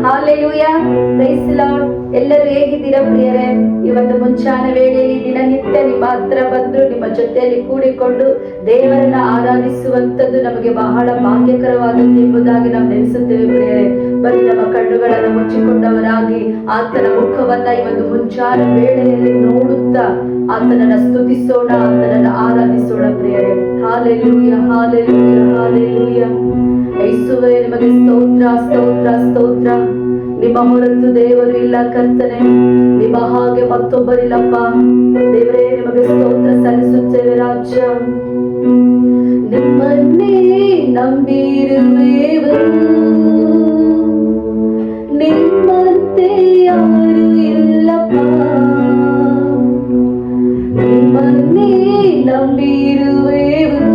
Hallelujah, price the lord. ಎಲ್ಲರೂ ಹೇಗಿದ್ದೀರಾ ಪ್ರಿಯರೇ? ಈ ಒಂದು ಮುಂಚಾನೆ ವೇಳೆಯಲ್ಲಿ ದಿನನಿತ್ಯ ನಿಮ್ಮ ಹತ್ರ ಬಂದು ನಿಮ್ಮ ಜೊತೆಯಲ್ಲಿ ಕೂಡಿಕೊಂಡು ದೇವರನ್ನ ಆರಾಧಿಸುವಂತದ್ದು ನಮಗೆ ಬಹಳ ಭಾಗ್ಯಕರವಾದದ್ದು ಎಂಬುದಾಗಿ ನಾವು ನೆನೆಸುತ್ತೇವೆ ಪ್ರಿಯರೇ. ಬರೀ ನಮ್ಮ ಕಣ್ಣುಗಳನ್ನು ಮುಚ್ಚಿಕೊಂಡವರಾಗಿ ಆತನ ಮುಖವನ್ನ ಈ ಒಂದು ಮುಂಚಾನೆ ವೇಳೆಯಲ್ಲಿ ನೋಡುತ್ತಾ ಆತನನ್ನ ಸ್ತುತಿಸೋಣ, ಆತನನ್ನ ಆರಾಧಿಸೋಣ ಪ್ರಿಯರೇ. Hallelujah, hallelujah, hallelujah. ಯೇಸುವೇ, ನಿಮಗೆ ಸ್ತೋತ್ರ, ಸ್ತೋತ್ರ, ಸ್ತೋತ್ರ. ನಿಮ್ಮ ಹೊರತು ದೇವರು ಇಲ್ಲ ಕರ್ತನೆ, ನಿಮ್ಮ ಹಾಗೆ ಮತ್ತೊಬ್ಬರಿಲ್ಲಪ್ಪ. ದೇವರೇ, ನಿಮಗೆ ಸ್ತೋತ್ರ ಸಲ್ಲಿಸುತ್ತೇವೆ ರಾಜ. ನಿಮ್ಮನ್ನೇ ನಂಬಿರುವೆವು, ನಿಮ್ಮಂತೆ ಯಾರು ಇಲ್ಲಪ್ಪ. ನಿಮ್ಮನ್ನೇ ನಂಬಿರುವೆವು,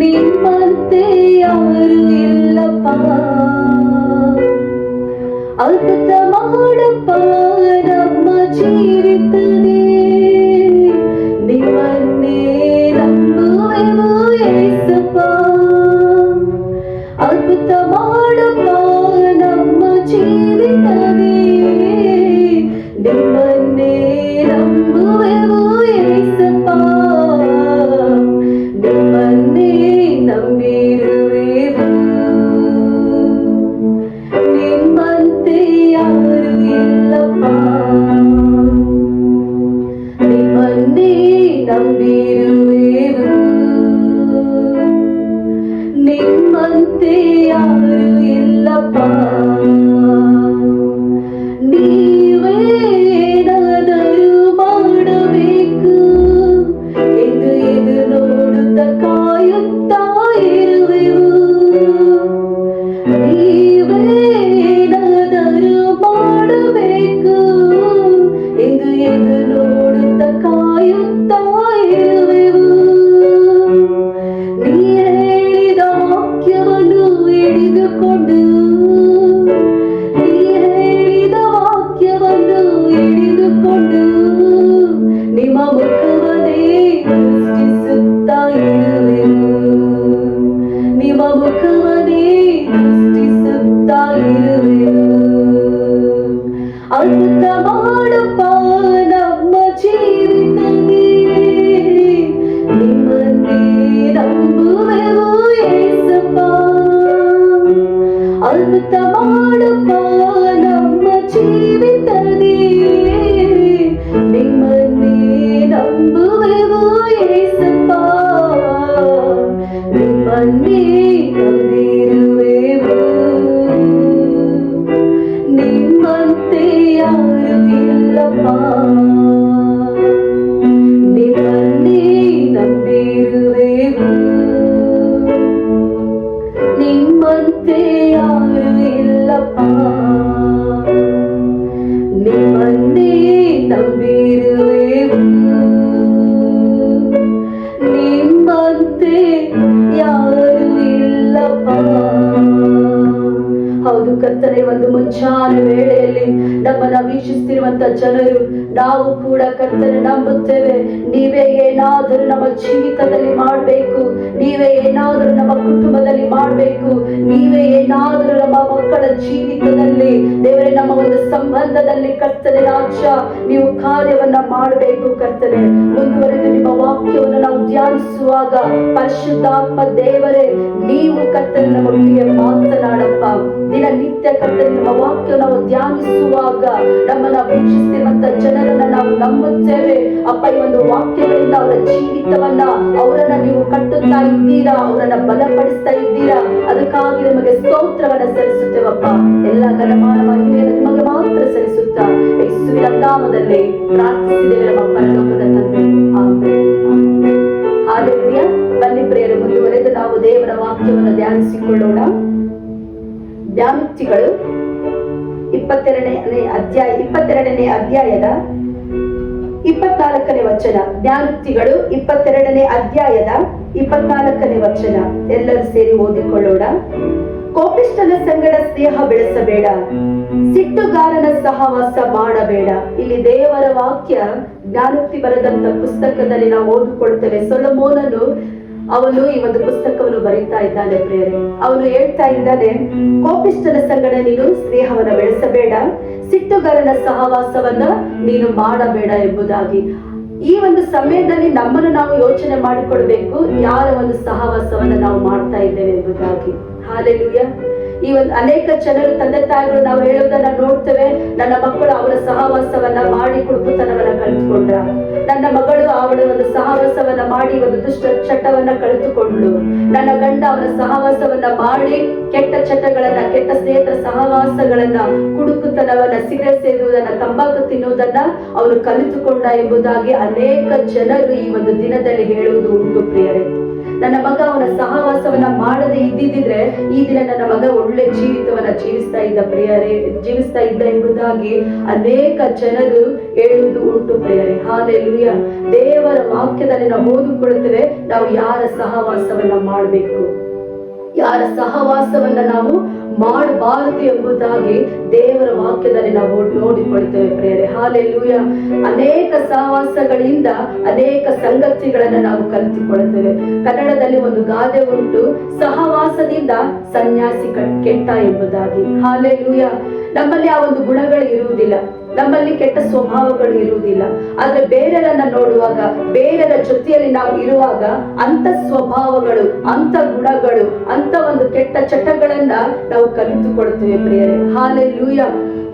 ನಿಮ್ಮಂತೆ ಯಾರು ಇಲ್ಲಪ್ಪ. ಅದ್ಭುತ ಮಾಡಪ್ಪ ನಮ್ಮ ಜೀವಿತನೇ, ನಿಮ್ಮನ್ನೇ ನಂಬುವೆವು ಯೇಸಪ್ಪ. ಅದ್ಭುತ ಮಾಡಪ್ಪ ನಮ್ಮ ಜೀವಿತನೇ, ನಿಮ್ಮನ್ನೇ ನಂಬುವೆವು ಯೇಸಪ್ಪ. ನಿಮ್ಮನ್ನೇ ನಂಬಿರುವೆವು, ನಿಮ್ಮಂತೆ ಯಾರು ಇಲ್ಲಪ್ಪ. ನಿಮ್ಮನ್ನೇ ನಂಬಿರುವೆವು, ನಿಮ್ಮಂತೆ ಯಾರು ಇಲ್ಲಪ್ಪ. ನೀವೇ ಏನಾದರೂ ಮಾಡಬೇಕು ಎಂದು ಇದು ನೋಡುತ್ತಾ ಕಾಯುತ್ತಾ ಇರುವೆವು. ನೀವೇ ಏನಾದರೂ ಮಾಡಬೇಕು ಎಂದು ಇದು ನೋಡುತ್ತಾ ಕಾಯುತ್ತಾ ಇರುವೆವು. ನೀ ಹೇಳಿದ ವಾಕ್ಯವನ್ನು ಹಿಡಿದುಕೊಂಡು, ನೀ ಹೇಳಿದ ವಾಕ್ಯವನ್ನು ಹಿಡಿದುಕೊಂಡು ನಿಮ್ಮ ಮುಖವನ್ನೇ ದೃಷ್ಟಿಸುತ್ತಾ ಇರುವೆವು. ನಿಮ್ಮ ಮುಖವನ್ನೇ ದೃಷ್ಟಿಸುತ್ತಾ ಇರುವೆವು. ಅದ್ಭುತ ಮಾಡಪ್ಪ ನಮ್ಮ ಜೀವಿತನೇ, ನಿಮ್ಮನ್ನೇ ನಂಬುವೆವು ಯೇಸಪ್ಪ. ಅದ್ಭುತ ಮಾಡಪ್ಪ ನಮ್ಮ ಜೀವಿತನೇ, ನಿಮ್ಮನ್ನೇ ನಂಬುವೆವು ಯೇಸಪ್ಪ. ನಿಮ್ಮನ್ನೇ ನಂಬಿರುವೆವು, ನಿಮ್ಮಂತೆ ಯಾರು ಇಲ್ಲಪ್ಪ. ನಿಮ್ಮನ್ನೇ ನಂಬಿರುವೆವು, ನಿಮ್ಮಂತೆ ಯಾರು ಇಲ್ಲಪ್ಪ. ನಿಮ್ಮನ್ನೇ ನಂಬಿರುವೆವು, ನಿಮ್ಮಂತೆ ಯಾರು ಇಲ್ಲಪ್ಪ. ಹೌದು ಕರ್ತನೆ, ಒಂದು ಮುಂಚಾನೆ ವೇಳೆಯಲ್ಲಿ ನಮ್ಮನ್ನ ವೀಕ್ಷಿಸ್ತಿರುವಂತ ಜನರು ನಾವು ಕೂಡ ಕರ್ತನೆ ನಂಬುತ್ತೇವೆ. ನೀವೇ ಏನಾದರೂ ನಮ್ಮ ಜೀವಿತದಲ್ಲಿ ಮಾಡಬೇಕು, ನೀವೇ ಏನಾದರೂ ನಮ್ಮ ಕುಟುಂಬದಲ್ಲಿ ಮಾಡಬೇಕು, ನೀವೇ ಏನಾದರೂ ನಮ್ಮ ಮಕ್ಕಳ ಜೀವಿತದಲ್ಲಿ, ದೇವರೇ ನಮ್ಮ ಒಂದು ಸಂಬಂಧದಲ್ಲಿ ಕರ್ತನೆ ರಾಜ ನೀವು ಕಾರ್ಯವನ್ನ ಮಾಡಬೇಕು ಕರ್ತನೆ. ಮುಂದುವರೆದು ನಿಮ್ಮ ವಾಕ್ಯವನ್ನು ನಾವು ಧ್ಯಾನಿಸುವಾಗ ಪರಿಶುದ್ಧಾತ್ಮ ದೇವರೇ ನೀವು ಕರ್ತನೆ ನಮ್ಮೊಟ್ಟಿಗೆ ಮಾತನಾಡಪ್ಪ. ದಿನನಿತ್ಯ ಕರ್ತನೆ ನಮ್ಮ ವಾಕ್ಯ ನಾವು ಧ್ಯಾನಿಸುವಾಗ ನಮ್ಮನ್ನ ವೀಕ್ಷಿಸುವಂತ ಜನರನ್ನ ನಾವು ನಂಬುತ್ತೇವೆ ಅಪ್ಪ. ಈ ಒಂದು ವಾಕ್ಯಗಳಿಂದ ಅವರ ಜೀವಿತವನ್ನ ಅವರನ್ನ ನೀವು ಕಟ್ಟುತ್ತಾ ಇದ್ದೀರಾ, ಅವರನ್ನ ಬಲಪಡಿಸ್ತಾ ಇದ್ದೀರಾ. ಅದಕ್ಕಾಗಿ ನಿಮಗೆ ಸ್ತೋತ್ರವನ್ನ ಸಲ್ಲಿಸುತ್ತೇವಪ್ಪ. ಎಲ್ಲ ಘನಮಾನ ಮಹಿಮೆಯನ್ನು ನಿಮಗೆ ಮಾತ್ರ ಸಲ್ಲಿಸುತ್ತಾ ಯೇಸುವಿನ ನಾಮದಲ್ಲಿ ಪ್ರಾರ್ಥಿಸಿದ್ದೇವೆ ನಮ್ಮ ಪರಲೋಕದ ತಂದೆ, ಆಮೆನ್. ಹಾಲೆಲೂಯಾ. ಬನ್ನಿ ಪ್ರಿಯರೇ, ಮುಂದುವರೆದು ನಾವು ದೇವರ ವಾಕ್ಯವನ್ನು ಧ್ಯಾನಿಸಿಕೊಳ್ಳೋಣ. ಜ್ಞಾನೋಕ್ತಿಗಳು 22ನೇ ಅಧ್ಯಾಯದ 24ನೇ ವಚನ. ಜ್ಞಾನೋಕ್ತಿಗಳು 22ನೇ ಅಧ್ಯಾಯದ 24ನೇ ವಚನ. ಎಲ್ಲರೂ ಸೇರಿ ಓದಿಕೊಳ್ಳೋಣ. ಕೋಪಿಷ್ಠನ ಸಂಗಡ ಸ್ನೇಹ ಬೆಳೆಸಬೇಡ, ಸಿಟ್ಟುಗಾರನ ಸಹವಾಸ ಮಾಡಬೇಡ. ಇಲ್ಲಿ ದೇವರ ವಾಕ್ಯ ಜ್ಞಾನೋಕ್ತಿ ಬರೆದಂತ ಪುಸ್ತಕದಲ್ಲಿ ನಾವು ಓದಿಕೊಳ್ತೇವೆ. ಸೊಲೊಮೋನನು ಅವನು ಈ ಒಂದು ಪುಸ್ತಕವನ್ನು ಬರೀತಾ ಇದ್ದಾನೆ ಪ್ರಿಯರೇ. ಅವನು ಹೇಳ್ತಾ ಇದ್ದಾನೆ, ಕೋಪಿಷ್ಠನ ಸಂಗಡ ನೀನು ಸ್ನೇಹವನ್ನ ಬೆಳೆಸಬೇಡ, ಸಿಟ್ಟುಗಾರನ ಸಹವಾಸವನ್ನ ನೀನು ಮಾಡಬೇಡ ಎಂಬುದಾಗಿ. ಈ ಒಂದು ಸಮಯದಲ್ಲಿ ನಮ್ಮನ್ನು ನಾವು ಯೋಚನೆ ಮಾಡಿಕೊಳ್ಬೇಕು, ಯಾರ ಒಂದು ಸಹವಾಸವನ್ನ ನಾವು ಮಾಡ್ತಾ ಇದ್ದೇವೆ ಎಂಬುದಾಗಿ. ಹಾಲೆಲೂಯಾ. ಈ ಒಂದು ಅನೇಕ ಜನರು, ತಂದೆ ತಾಯಿಗಳು ನಾವು ಹೇಳೋದನ್ನ ನೋಡ್ತೇವೆ, ನನ್ನ ಮಕ್ಕಳು ಅವರ ಸಹವಾಸವನ್ನ ಮಾಡಿ ಕುಡುಕುತನವನ್ನ ಕಲಿತುಕೊಂಡ್ರ, ನನ್ನ ಮಗಳು ಅವಳ ಒಂದು ಸಹವಾಸವನ್ನ ಮಾಡಿ ಒಂದು ದುಷ್ಟ ಚಟವನ್ನ ಕಲಿತುಕೊಂಡ್ಳು, ನನ್ನ ಗಂಡ ಅವನ ಸಹವಾಸವನ್ನ ಮಾಡಿ ಕೆಟ್ಟ ಚಟಗಳನ್ನ, ಕೆಟ್ಟ ಸ್ನೇಹಿತರ ಸಹವಾಸಗಳನ್ನ, ಕುಡುಕುತನವನ್ನ, ಸಿಗರೇಟ್ ಸೇದುವುದನ್ನ, ತಂಬಾಕು ತಿನ್ನುವುದನ್ನ ಅವನು ಕಲಿತುಕೊಂಡ ಎಂಬುದಾಗಿ ಅನೇಕ ಜನರು ಈ ಒಂದು ದಿನದಲ್ಲಿ ಹೇಳುವುದು ಉಂಟು ಪ್ರಿಯರೇ. ನನ್ನ ಮಗ ಅವನ ಸಹವಾಸವನ್ನ ಮಾಡದೆ ಇದ್ದಿದ್ರೆ ಈ ದಿನ ನನ್ನ ಮಗ ಒಳ್ಳೆ ಜೀವಿತವನ್ನ ಜೀವಿಸ್ತಾ ಇದ್ದ ಎಂಬುದಾಗಿ ಅನೇಕ ಜನರು ಹೇಳುವುದು ಉಂಟು ಪ್ರಿಯರೇ. ಹಾಲೆಲೂಯಾ. ದೇವರ ವಾಕ್ಯದಲ್ಲಿ ನಾವು ಓದಿಕೊಳ್ಳುತ್ತೇವೆ, ನಾವು ಯಾರ ಸಹವಾಸವನ್ನ ಮಾಡಬೇಕು, ಯಾರ ಸಹವಾಸವನ್ನ ನಾವು ಮಾಡಬಾರದು ಎಂಬುದಾಗಿ ದೇವರ ವಾಕ್ಯದಲ್ಲಿ ನಾವು ನೋಡಿಕೊಳ್ತೇವೆ ಪ್ರಿಯರೇ. ಹಾಲೆಲೂಯಾ. ಅನೇಕ ಸಹವಾಸಗಳಿಂದ ಅನೇಕ ಸಂಗತಿಗಳನ್ನ ನಾವು ಕಲಿತುಕೊಳ್ಳುತ್ತೇವೆ. ಕನ್ನಡದಲ್ಲಿ ಒಂದು ಗಾದೆ ಉಂಟು, ಸಹವಾಸದಿಂದ ಸನ್ಯಾಸಿ ಕೆಟ್ಟ ಎಂಬುದಾಗಿ. ಹಾಲೆಲೂಯಾ. ನಮ್ಮಲ್ಲಿ ಆ ಒಂದು ಗುಣಗಳು ಇರುವುದಿಲ್ಲ, ನಮ್ಮಲ್ಲಿ ಕೆಟ್ಟ ಸ್ವಭಾವಗಳು ಇರುವುದಿಲ್ಲ. ಆದ್ರೆ ಬೇರೆಯವರನ್ನ ನೋಡುವಾಗ, ಬೇರೆಯವರ ಜೊತೆಯಲ್ಲಿ ನಾವು ಇರುವಾಗ ಅಂತ ಸ್ವಭಾವಗಳು, ಅಂತ ಗುಣಗಳು, ಅಂತ ಒಂದು ಕೆಟ್ಟ ಚಟಗಳನ್ನ ನಾವು ಕಲಿತುಕೊಳ್ತೇವೆ ಪ್ರಿಯರೇ. ಹಾಲೆಲೂಯಾ.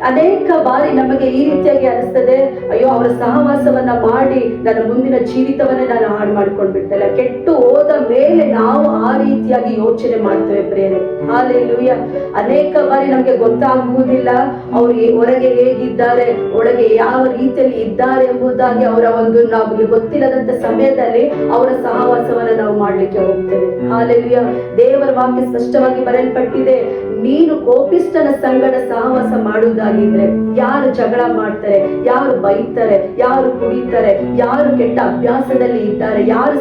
ಅನೇಕ ಬಾರಿ ನಮಗೆ ಈ ರೀತಿಯಾಗಿ ಅನಿಸ್ತದೆ, ಅಯ್ಯೋ ಅವರ ಸಹವಾಸವನ್ನ ಮಾಡಿ ನನ್ನ ಮುಂದಿನ ಜೀವಿತವನ್ನೇ ನಾನು ಹಾಳು ಮಾಡ್ಕೊಂಡ್ಬಿಟ್ಟಲ್ಲ, ಕೆಟ್ಟು ಹೋದ ಮೇಲೆ ನಾವು ಆ ರೀತಿಯಾಗಿ ಯೋಚನೆ ಮಾಡ್ತೇವೆ ಪ್ರಿಯರೇ. ಹಾಲೆಲೂಯಾ. ಅನೇಕ ಬಾರಿ ನಮ್ಗೆ ಗೊತ್ತಾಗುವುದಿಲ್ಲ ಅವರು ಹೊರಗೆ ಹೇಗಿದ್ದಾರೆ, ಒಳಗೆ ಯಾವ ರೀತಿಯಲ್ಲಿ ಇದ್ದಾರೆ ಎಂಬುದಾಗಿ ಅವರ ಒಂದು ನಮಗೆ ಗೊತ್ತಿಲ್ಲದಂತ ಸಮಯದಲ್ಲಿ ಅವರ ಸಹವಾಸವನ್ನ ನಾವು ಮಾಡ್ಲಿಕ್ಕೆ ಹೋಗ್ತೇವೆ. ಹಾಲೆಲೂಯಾ. ದೇವರ ವಾಕ್ಯ ಸ್ಪಷ್ಟವಾಗಿ ಬರೆಯಲ್ಪಟ್ಟಿದೆ, ನೀನು ಕೋಪಿಷ್ಠನ ಸಂಗಡ ಸಹವಾಸ ಮಾಡುವುದಾಗಿದ್ರೆ, ಯಾರು ಜಗಳ ಮಾಡ್ತಾರೆ, ಯಾರು ಬೈತಾರೆ, ಯಾರು ಕುಡಿತಾರೆ, ಯಾರು ಕೆಟ್ಟ ಅಭ್ಯಾಸದಲ್ಲಿ ಇದ್ದಾರೆ, ಯಾರು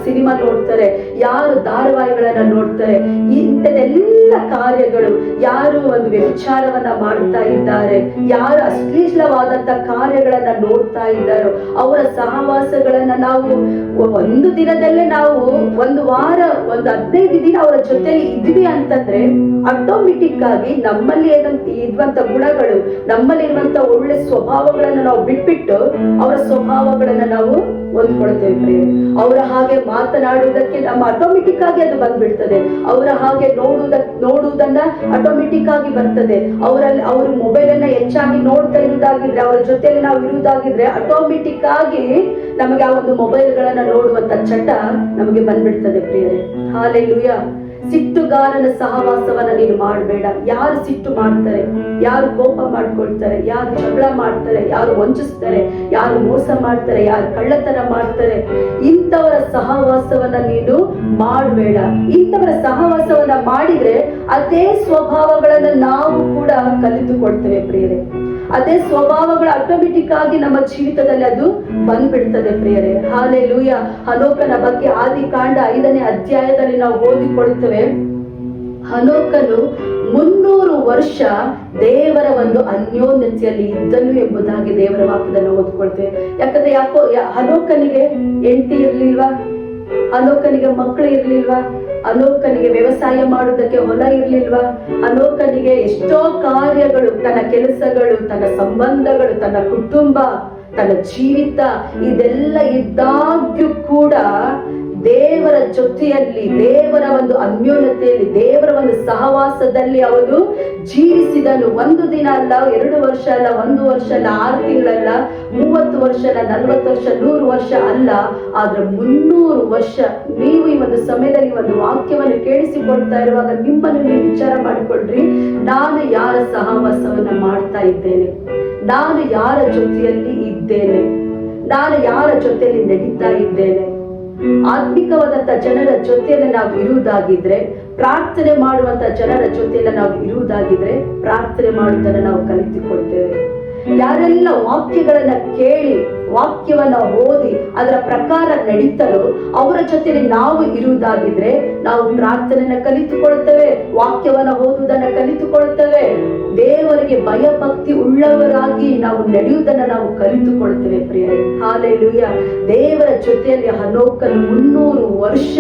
ಸಿನಿಮಾ ನೋಡ್ತಾರೆ, ಯಾರು ಧಾರಾವಾಹಿಗಳನ್ನ ನೋಡ್ತಾರೆ, ಇಂಥದೆಲ್ಲ ಕಾರ್ಯಗಳು, ಯಾರು ಒಂದು ವ್ಯಭಿಚಾರವನ್ನ ಮಾಡ್ತಾ ಇದ್ದಾರೆ, ಯಾರು ಅಶ್ಲೀಲವಾದಂತ ಕಾರ್ಯಗಳನ್ನ ನೋಡ್ತಾ ಇದ್ದಾರೋ ಅವರ ಸಹವಾಸಗಳನ್ನ ನಾವು ಒಂದು ದಿನದಲ್ಲೇ ನಾವು ಒಂದು ವಾರ, ಒಂದು 15 ದಿನ ಅವರ ಜೊತೆಲಿ ಇದ್ವಿ ಅಂತಂದ್ರೆ ಆಟೋಮೆಟಿಕ್ ಆಗಿ ನಮ್ಮಲ್ಲಿ ಇರುವಂತ ಗುಣಗಳು, ನಮ್ಮಲ್ಲಿ ಇರುವಂತ ಒಳ್ಳೆ ಸ್ವಭಾವಗಳನ್ನ ನಾವು ಬಿಟ್ಬಿಟ್ಟು ಅವರ ಸ್ವಭಾವಗಳನ್ನ ನಾವು ಹೊಂದ್ಕೊಳ್ತೇವೆ. ಅವರ ಹಾಗೆ ಮಾತನಾಡುವುದಕ್ಕೆ ನಮ್ಮ ಆಟೋಮೆಟಿಕ್ ಆಗಿ ಅದು ಬಂದ್ಬಿಡ್ತದೆ. ಅವರ ಹಾಗೆ ನೋಡುವುದನ್ನ ಆಟೋಮೆಟಿಕ್ ಆಗಿ ಬರ್ತದೆ. ಅವರು ಮೊಬೈಲ್ ಅನ್ನ ಹೆಚ್ಚಾಗಿ ನೋಡ್ತಾ ಇರುವುದಾಗಿದ್ರೆ, ಅವರ ಜೊತೆಯಲ್ಲಿ ನಾವು ಇರುವುದಾಗಿದ್ರೆ ಆಟೋಮೆಟಿಕ್ ಆಗಿ ನಮಗೆ ಆ ಒಂದು ಮೊಬೈಲ್ಗಳನ್ನ ನೋಡುವಂತ ಚಟ ನಮಗೆ ಬಂದ್ಬಿಡ್ತದೆ ಪ್ರಿಯರೇ. ಹಾಲೆಲೂಯಾ. ಸಿಟ್ಟುಗಾರನ ಸಹವಾಸವನ್ನ ನೀನು ಮಾಡಬೇಡ. ಯಾರು ಸಿಟ್ಟು ಮಾಡ್ತಾರೆ, ಯಾರು ಕೋಪ ಮಾಡ್ಕೊಳ್ತಾರೆ, ಯಾರು ಜಗಳ ಮಾಡ್ತಾರೆ, ಯಾರು ವಂಚಿಸ್ತಾರೆ, ಯಾರು ಮೋಸ ಮಾಡ್ತಾರೆ, ಯಾರು ಕಳ್ಳತನ ಮಾಡ್ತಾರೆ, ಇಂಥವರ ಸಹವಾಸವನ್ನ ನೀನು ಮಾಡಬೇಡ. ಇಂಥವರ ಸಹವಾಸವನ್ನ ಮಾಡಿದ್ರೆ ಅದೇ ಸ್ವಭಾವಗಳನ್ನ ನಾವು ಕೂಡ ಕಲಿತುಕೊಳ್ತೇವೆ ಪ್ರಿಯರೇ. ಅದೇ ಸ್ವಭಾವಗಳು ಆಟೋಮೆಟಿಕ್ ಆಗಿ ನಮ್ಮ ಜೀವಿತದಲ್ಲಿ ಅದು ಬಂದ್ಬಿಡ್ತದೆ ಪ್ರಿಯರೇ. ಹಾಲೆಲೂಯಾ. ಹನೋಕನ ಬಗ್ಗೆ ಆದಿಕಾಂಡ 5ನೇ ಅಧ್ಯಾಯದಲ್ಲಿ ನಾವು ಓದಿಕೊಳ್ತೇವೆ. ಹನೋಕನು 300 ವರ್ಷ ದೇವರ ಒಂದು ಅನ್ಯೋನ್ಯತೆಯಲ್ಲಿ ಇದ್ದನು ಎಂಬುದಾಗಿ ದೇವರ ವಾಕ್ಯದಲ್ಲಿ ಓದ್ಕೊಳ್ತೇವೆ. ಯಾಕಂದ್ರೆ ಹನೋಕನಿಗೆ ಹೆಂಡತಿ ಇರ್ಲಿಲ್ವಾ, ಹನೋಕನಿಗೆ ಮಕ್ಕಳು ಇರ್ಲಿಲ್ವಾ, ಹನೋಕನಿಗೆ ವ್ಯವಸಾಯ ಮಾಡುವುದಕ್ಕೆ ಹೊಲ ಇರ್ಲಿಲ್ವಾ, ಹನೋಕನಿಗೆ ಎಷ್ಟೋ ಕಾರ್ಯಗಳು, ತನ್ನ ಕೆಲಸಗಳು, ತನ್ನ ಸಂಬಂಧಗಳು, ತನ್ನ ಕುಟುಂಬ, ತನ್ನ ಜೀವಿತ ಇದೆಲ್ಲ ಇದ್ದಾಗ್ಯೂ ಕೂಡ ದೇವರ ಜೊತೆಯಲ್ಲಿ, ದೇವರ ಒಂದು ಅನ್ಯೋನ್ಯತೆಯಲ್ಲಿ, ದೇವರ ಒಂದು ಸಹವಾಸದಲ್ಲಿ ಅವನು ಜೀವಿಸಿದನು. 1 ದಿನ ಅಲ್ಲ, 2 ವರ್ಷ ಅಲ್ಲ, 1 ವರ್ಷ ಅಲ್ಲ, 6 ತಿಂಗಳಲ್ಲ, 30 ವರ್ಷ ಅಲ್ಲ, 40 ವರ್ಷ, 100 ವರ್ಷ ಅಲ್ಲ, ಆದ್ರೆ 300 ವರ್ಷ. ನೀವು ಈ ಒಂದು ಸಮಯದಲ್ಲಿ ಒಂದು ವಾಕ್ಯವನ್ನು ಕೇಳಿಸಿಕೊಳ್ತಾ ಇರುವಾಗ ನಿಮ್ಮನ್ನು ನೀವು ವಿಚಾರ ಮಾಡಿಕೊಳ್ರಿ, ನಾನು ಯಾರ ಸಹವಾಸವನ್ನ ಮಾಡ್ತಾ ಇದ್ದೇನೆ, ನಾನು ಯಾರ ಜೊತೆಯಲ್ಲಿ ಇದ್ದೇನೆ, ನಾನು ಯಾರ ಜೊತೆಯಲ್ಲಿ ನಡೀತಾ ಇದ್ದೇನೆ. ಆತ್ಮಿಕವಾದಂತ ಜನರ ಜೊತೆಯಲ್ಲಿ ನಾವು ಇರುವುದಾಗಿದ್ರೆ, ಪ್ರಾರ್ಥನೆ ಮಾಡುವಂತ ಜನರ ಜೊತೆಯಲ್ಲಿ ನಾವು ಇರುವುದಾಗಿದ್ರೆ ಪ್ರಾರ್ಥನೆ ಮಾಡುವುದನ್ನ ನಾವು ಕಲಿತುಕೊಳ್ತೇವೆ. ಯಾರೆಲ್ಲ ವಾಕ್ಯಗಳನ್ನ ಕೇಳಿ ವಾಕ್ಯವನ್ನ ಓದಿ ಅದರ ಪ್ರಕಾರ ನಡೀತಲೋ ಅವರ ಜೊತೆಲಿ ನಾವು ಇರುವುದಾಗಿದ್ರೆ ನಾವು ಪ್ರಾರ್ಥನೆಯನ್ನ ಕಲಿತುಕೊಳ್ತೇವೆ, ವಾಕ್ಯವನ್ನ ಓದುವುದನ್ನ ಕಲಿತುಕೊಳ್ತೇವೆ, ದೇವರಿಗೆ ಭಯ ಭಕ್ತಿ ಉಳ್ಳವರಾಗಿ ನಾವು ನಡೆಯುವುದನ್ನ ನಾವು ಕಲಿತುಕೊಳ್ತೇವೆ ಪ್ರಿಯರೇ. ಹಾಲೆಲೂಯಾ. ದೇವರ ಜೊತೆಯಲ್ಲಿ ಹನೋಕನು 300 ವರ್ಷ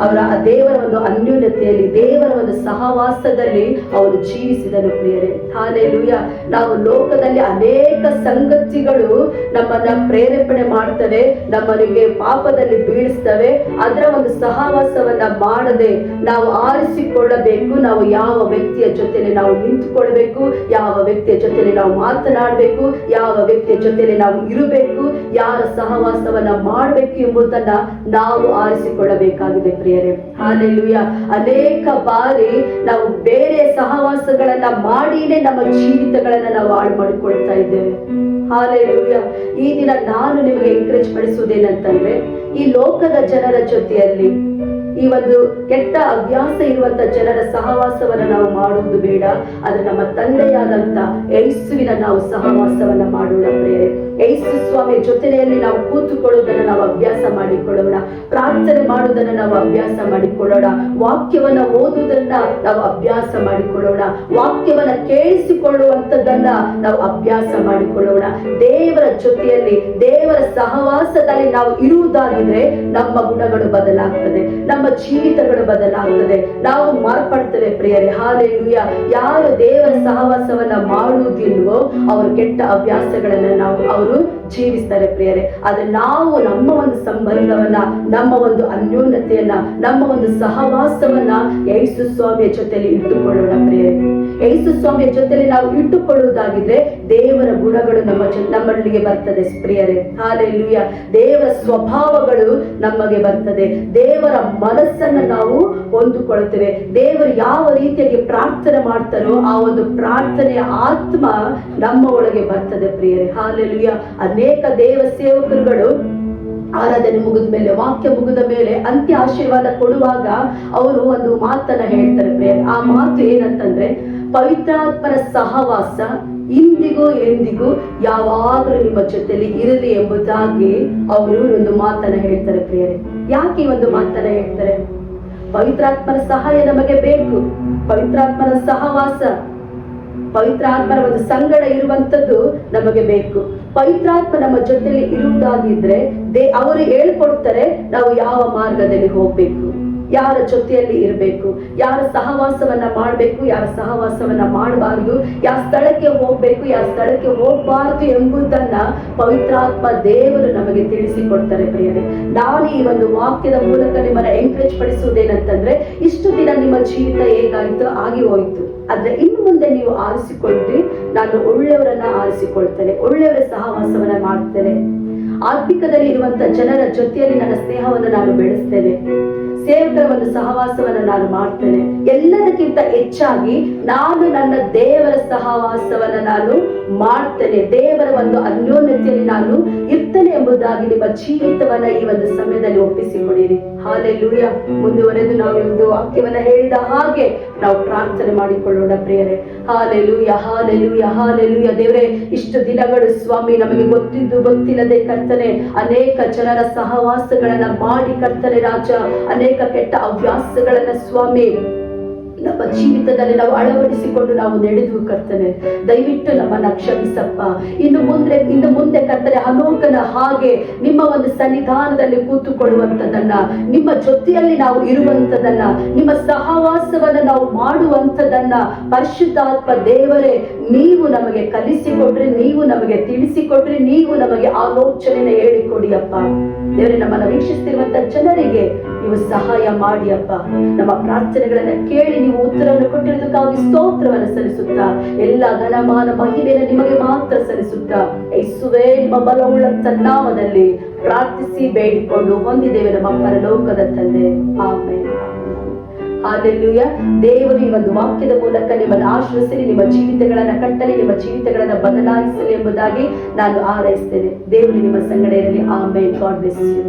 ಅವರ ದೇವರ ಒಂದು ಅನ್ಯೋನ್ಯತೆಯಲ್ಲಿ, ದೇವರ ಒಂದು ಸಹವಾಸದಲ್ಲಿ ಅವರು ಜೀವಿಸಿದನು ಪ್ರಿಯರೇ. ಹಾಲೆಲೂಯಾ. ನಾವು ಲೋಕದಲ್ಲಿ ಅನೇಕ ಸಂಗತಿಗಳು ನಮ್ಮನ್ನ ಪ್ರೇರೇಪಣೆ ಮಾಡ್ತವೆ, ನಮ್ಮನಿಗೆ ಪಾಪದಲ್ಲಿ ಬೀಳಿಸ್ತವೆ. ಅದರ ಒಂದು ಸಹವಾಸವನ್ನ ಮಾಡದೆ ನಾವು ಆರಿಸಿಕೊಳ್ಳಬೇಕು, ನಾವು ಯಾವ ವ್ಯಕ್ತಿಯ ಜೊತೆಲಿ ನಾವು ನಿಂತುಕೊಳ್ಬೇಕು, ಯಾವ ವ್ಯಕ್ತಿಯ ಜೊತೆಲಿ ನಾವು ಮಾತನಾಡಬೇಕು, ಯಾವ ವ್ಯಕ್ತಿಯ ಜೊತೆಲಿ ನಾವು ಇರಬೇಕು, ಯಾರ ಸಹವಾಸವನ್ನ ಮಾಡಬೇಕು ಎಂಬುದನ್ನ ನಾವು ಆರಿಸಿಕೊಳ್ಳಬೇಕಾಗಿದೆ ಪ್ರಿಯರೇ. ಹಾಲೆಲೂಯಾ. ಅನೇಕ ಬಾರಿ ನಾವು ಬೇರೆ ಸಹವಾಸಗಳನ್ನ ಮಾಡಿನೇ ನಮ್ಮ ಜೀವಿತಗಳನ್ನ ನಾವು ಹಾಳು ಮಾಡಿಕೊಳ್ತಾ ಇದ್ದೇವೆ. ಹಾಲೆಲೂಯಾ. ಈ ದಿನ ನಾನು ನಿಮಗೆ ಎಂಕರೇಜ್ ಪಡಿಸುವುದೇನಂತಂದ್ರೆ, ಈ ಲೋಕದ ಜನರ ಜೊತೆಯಲ್ಲಿ ಈ ಒಂದು ಕೆಟ್ಟ ಅಭ್ಯಾಸ ಇರುವಂತ ಜನರ ಸಹವಾಸವನ್ನ ನಾವು ಮಾಡುವುದು ಬೇಡ. ಆದ್ರೆ ನಮ್ಮ ತಂದೆಯಾದಂತ ಯೇಸುವಿನ ನಾವು ಸಹವಾಸವನ್ನ ಮಾಡೋಣ ಪ್ರಿಯರೇ. ಯೇಸು ಸ್ವಾಮಿ ಜೊತೆಯಲ್ಲಿ ನಾವು ಕೂತುಕೊಳ್ಳುವುದನ್ನ ನಾವು ಅಭ್ಯಾಸ ಮಾಡಿಕೊಳ್ಳೋಣ, ಪ್ರಾರ್ಥನೆ ಮಾಡುವುದನ್ನ ನಾವು ಅಭ್ಯಾಸ ಮಾಡಿಕೊಳ್ಳೋಣ, ವಾಕ್ಯವನ್ನ ಓದುವುದನ್ನ ನಾವು ಅಭ್ಯಾಸ ಮಾಡಿಕೊಳ್ಳೋಣ, ವಾಕ್ಯವನ್ನ ಕೇಳಿಸಿಕೊಳ್ಳುವಂತದನ್ನ ನಾವು ಅಭ್ಯಾಸ ಮಾಡಿಕೊಳ್ಳೋಣ. ದೇವರ ಜೊತೆಯಲ್ಲಿ, ದೇವರ ಸಹವಾಸದಲ್ಲಿ ನಾವು ಇರುವುದಾಗಿದ್ರೆ ನಮ್ಮ ಗುಣಗಳು ಬದಲಾಗ್ತದೆ, ನಮ್ಮ ಜೀವಿತಗಳು ಬದಲಾಗ್ತದೆ, ನಾವು ಮಾರ್ಪಡ್ತೇವೆ ಪ್ರಿಯರೇ. ಹಾಲೆಲೂಯಾ. ಯಾರು ದೇವರ ಸಹವಾಸವನ್ನ ಮಾಡುವುದಿಲ್ವೋ ಅವರು ಕೆಟ್ಟ ಅಭ್ಯಾಸಗಳನ್ನ ಅವರು ಜೀವಿಸ್ತಾರೆ ಪ್ರಿಯರೇ. ಆದ್ರೆ ನಾವು ನಮ್ಮ ಒಂದು ಸಂಬಂಧವನ್ನ, ನಮ್ಮ ಒಂದು ಅನ್ಯೋನ್ಯತೆಯನ್ನ, ನಮ್ಮ ಒಂದು ಸಹವಾಸವನ್ನ ಯೇಸು ಸ್ವಾಮಿಯ ಜೊತೆಲಿ ಇಟ್ಟುಕೊಳ್ಳೋಣ ಪ್ರಿಯರೇ. ಯೇಸು ಸ್ವಾಮಿಯ ಜೊತೆಲಿ ನಾವು ಇಟ್ಟುಕೊಳ್ಳುವುದಾಗಿದ್ರೆ ದೇವರ ಗುಣಗಳು ನಮ್ಮಲ್ಲಿಗೆ ಬರ್ತದೆ ಪ್ರಿಯರೇ. ಹಾಲೆಲೂಯಾ. ದೇವರ ಸ್ವಭಾವಗಳು ನಮಗೆ ಬರ್ತದೆ, ದೇವರ ಮನಸ್ಸನ್ನ ನಾವು ಹೊಂದಿಕೊಳ್ಳುತ್ತೇವೆ. ದೇವರು ಯಾವ ರೀತಿಯಾಗಿ ಪ್ರಾರ್ಥನೆ ಮಾಡ್ತಾರೋ ಆ ಒಂದು ಪ್ರಾರ್ಥನೆಯ ಆತ್ಮ ನಮ್ಮ ಒಳಗೆ ಬರ್ತದೆ ಪ್ರಿಯರೇ. ಹಾಲೆಲೂಯಾ. ಅನೇಕ ದೇವ ಸೇವಕರುಗಳು ಆರಾಧನೆ ಮುಗಿದ ಮೇಲೆ, ವಾಕ್ಯ ಮುಗಿದ ಮೇಲೆ ಅಂತ್ಯ ಆಶೀರ್ವಾದ ಕೊಡುವಾಗ ಅವರು ಒಂದು ಮಾತನ್ನ ಹೇಳ್ತಾರೆ ಪ್ರಿಯರೇ. ಆ ಮಾತು ಏನಂತಂದ್ರೆ, ಪವಿತ್ರಾತ್ಮನ ಸಹವಾಸ ಇಂದಿಗೂ ಎಂದಿಗೂ ಯಾವಾಗಲೂ ನಿಮ್ಮ ಜೊತೆಲಿ ಇರಲಿ ಎಂಬುದಾಗಿ ಅವರು ಒಂದು ಮಾತನ್ನ ಹೇಳ್ತಾರೆ ಪ್ರಿಯರೇ. ಯಾಕೆ ಈ ಒಂದು ಮಾತನ್ನ ಹೇಳ್ತಾರೆ? ಪವಿತ್ರಾತ್ಮನ ಸಹಾಯ ನಮಗೆ ಬೇಕು, ಪವಿತ್ರಾತ್ಮನ ಸಹವಾಸ, ಪವಿತ್ರಾತ್ಮನ ಒಂದು ಸಂಗಡ ಇರುವಂತದ್ದು ನಮಗೆ ಬೇಕು. ಪವಿತ್ರಾತ್ಮ ನಮ್ಮ ಜೊತೆಲಿ ಇರುವುದಾಗಿದ್ರೆ ಅವರು ಹೇಳ್ಕೊಡ್ತಾರೆ ನಾವು ಯಾವ ಮಾರ್ಗದಲ್ಲಿ ಹೋಗ್ಬೇಕು, ಯಾರ ಜೊತೆಯಲ್ಲಿ ಇರಬೇಕು, ಯಾರ ಸಹವಾಸವನ್ನ ಮಾಡಬೇಕು, ಯಾರ ಸಹವಾಸವನ್ನ ಮಾಡಬಾರ್ದು, ಯಾವ ಸ್ಥಳಕ್ಕೆ ಹೋಗ್ಬೇಕು, ಯಾವ ಸ್ಥಳಕ್ಕೆ ಹೋಗಬಾರ್ದು ಎಂಬುದನ್ನ ಪವಿತ್ರಾತ್ಮ ದೇವರು ನಮಗೆ ತಿಳಿಸಿಕೊಡ್ತಾರೆ ಪ್ರಿಯರೇ. ನಾನು ಈ ಒಂದು ವಾಕ್ಯದ ಮೂಲಕ ನಿಮ್ಮನ್ನ ಎಂಕರೇಜ್ ಪಡಿಸುವುದೇನಂತಂದ್ರೆ, ಇಷ್ಟು ದಿನ ನಿಮ್ಮ ಜೀವಿತ ಹೇಗಾಯ್ತು ಆಗಿ ಹೋಯ್ತು, ಆದ್ರೆ ಇನ್ನು ಮುಂದೆ ನೀವು ಆರಿಸಿಕೊಳ್ರಿ, ನಾನು ಒಳ್ಳೆಯವರನ್ನ ಆರಿಸಿಕೊಳ್ತೇನೆ, ಒಳ್ಳೆಯವರ ಸಹವಾಸವನ್ನ ಮಾಡ್ತೇನೆ, ಆತ್ಮಿಕದಲ್ಲಿ ಇರುವಂತ ಜನರ ಜೊತೆಯಲ್ಲಿ ನನ್ನ ಸ್ನೇಹವನ್ನು ನಾನು ಬೆಳೆಸ್ತೇನೆ, ಸೇವಕರ ಒಂದು ಸಹವಾಸವನ್ನ ನಾನು ಮಾಡ್ತೇನೆ. ಎಲ್ಲದಕ್ಕಿಂತ ಹೆಚ್ಚಾಗಿ ನಾನು ನನ್ನ ದೇವರ ಸಹವಾಸವನ್ನ ನಾನು ಮಾಡ್ತೇನೆ, ದೇವರ ಒಂದು ಅನ್ಯೋನ್ಯತೆಯಲ್ಲಿ ನಾನು ಇರ್ತೇನೆ ಎಂಬುದಾಗಿ ನಿಮ್ಮ ಜೀವಿತವನ್ನ ಈ ಒಂದು ಸಮಯದಲ್ಲಿ ಒಪ್ಪಿಸಿಕೊಡಿರಿ. ಹಾಲೆಲೂಯಾ. ಮುಂದುವರೆದು ನಾವು ಒಂದು ವಾಕ್ಯವನ್ನ ಹೇಳಿದ ಹಾಗೆ ನಾವು ಪ್ರಾರ್ಥನೆ ಮಾಡಿಕೊಳ್ಳೋಣ ಪ್ರಿಯರೇ. Hallelujah, hallelujah, hallelujah. ದೇವರೇ, ಇಷ್ಟು ದಿನಗಳು ಸ್ವಾಮಿ ನಮಗೆ ಗೊತ್ತಿದ್ದು ಗೊತ್ತಿಲ್ಲದೆ ಕರ್ತನೆ ಅನೇಕ ಜನರ ಸಹವಾಸಗಳನ್ನ ಮಾಡಿ ಕರ್ತನೆ ರಾಜ, ಅನೇಕ ಕೆಟ್ಟ ಹವ್ಯಾಸಗಳನ್ನ ಸ್ವಾಮಿ ನಮ್ಮ ಜೀವಿತದಲ್ಲಿ ನಾವು ಅಳವಡಿಸಿಕೊಂಡು ನಾವು ನಡೆದು ಕರ್ತನೆ, ದಯವಿಟ್ಟು ನಮ್ಮನ್ನ ಕ್ಷಮಿಸಪ್ಪ. ಇನ್ನು ಮುಂದೆ ಕರ್ತನೆ ಹನೋಕನ ಹಾಗೆ ನಿಮ್ಮ ಒಂದು ಸನ್ನಿಧಾನದಲ್ಲಿ ಕೂತುಕೊಳ್ಳುವಂಥದ್ದನ್ನ, ನಿಮ್ಮ ಜೊತೆಯಲ್ಲಿ ನಾವು ಇರುವಂಥದ್ದನ್ನ, ನಿಮ್ಮ ಸಹವಾಸವನ್ನ ನಾವು ಮಾಡುವಂಥದ್ದನ್ನ ಪರಿಶುದ್ಧಾತ್ಮ ದೇವರೇ ನೀವು ನಮಗೆ ಕಲಿಸಿಕೊಡ್ರಿ, ನೀವು ನಮಗೆ ತಿಳಿಸಿಕೊಡ್ರಿ, ನೀವು ನಮಗೆ ಆಲೋಚನೆ ಹೇಳಿಕೊಡಿ ಅಪ್ಪ. ದೇವರೇ, ನಮ್ಮನ್ನ ವೀಕ್ಷಿಸ್ತಿರುವಂತ ಜನರಿಗೆ ನೀವು ಸಹಾಯ ಮಾಡಿ ಅಪ್ಪ. ನಮ್ಮ ಪ್ರಾರ್ಥನೆಗಳನ್ನ ಕೇಳಿ ನೀವು ಉತ್ತರವನ್ನು ಕೊಟ್ಟಿರುವುದಕ್ಕಾಗಿ ಸ್ತೋತ್ರವನ್ನು ಸಲ್ಲಿಸುತ್ತಾ, ಎಲ್ಲ ಘನಮಾನ ಮಹಿಮೆಯನ್ನು ನಿಮಗೆ ಮಾತ್ರ ಸಲ್ಲಿಸುತ್ತಾ, ಯೇಸುವೇ ನಿಮ್ಮ ಬಲವುಳ್ಳಂತ ನಾಮದಲ್ಲಿ ಪ್ರಾರ್ಥಿಸಿ ಬೇಡಿಕೊಂಡು ಹೊಂದಿದ್ದೇವೆ ನಮ್ಮ ಪರಲೋಕದ ತಂದೆ. ಆಮೆನ್. ಹಾಲೆಲೂಯಾ. ದೇವರು ಈ ಒಂದು ವಾಕ್ಯದ ಮೂಲಕ ನಿಮ್ಮನ್ನು ಆಶ್ರಯಿಸಲಿ, ನಿಮ್ಮ ಜೀವಿತಗಳನ್ನ ಕಟ್ಟಲಿ, ನಿಮ್ಮ ಜೀವಿತಗಳನ್ನ ಬದಲಾಯಿಸಲಿ ಎಂಬುದಾಗಿ ನಾನು ಹಾರೈಸ್ತೇನೆ. ದೇವರು ನಿಮ್ಮ ಸಂಗಡ ಇರಲಿ. ಆಮೆನ್. God bless you.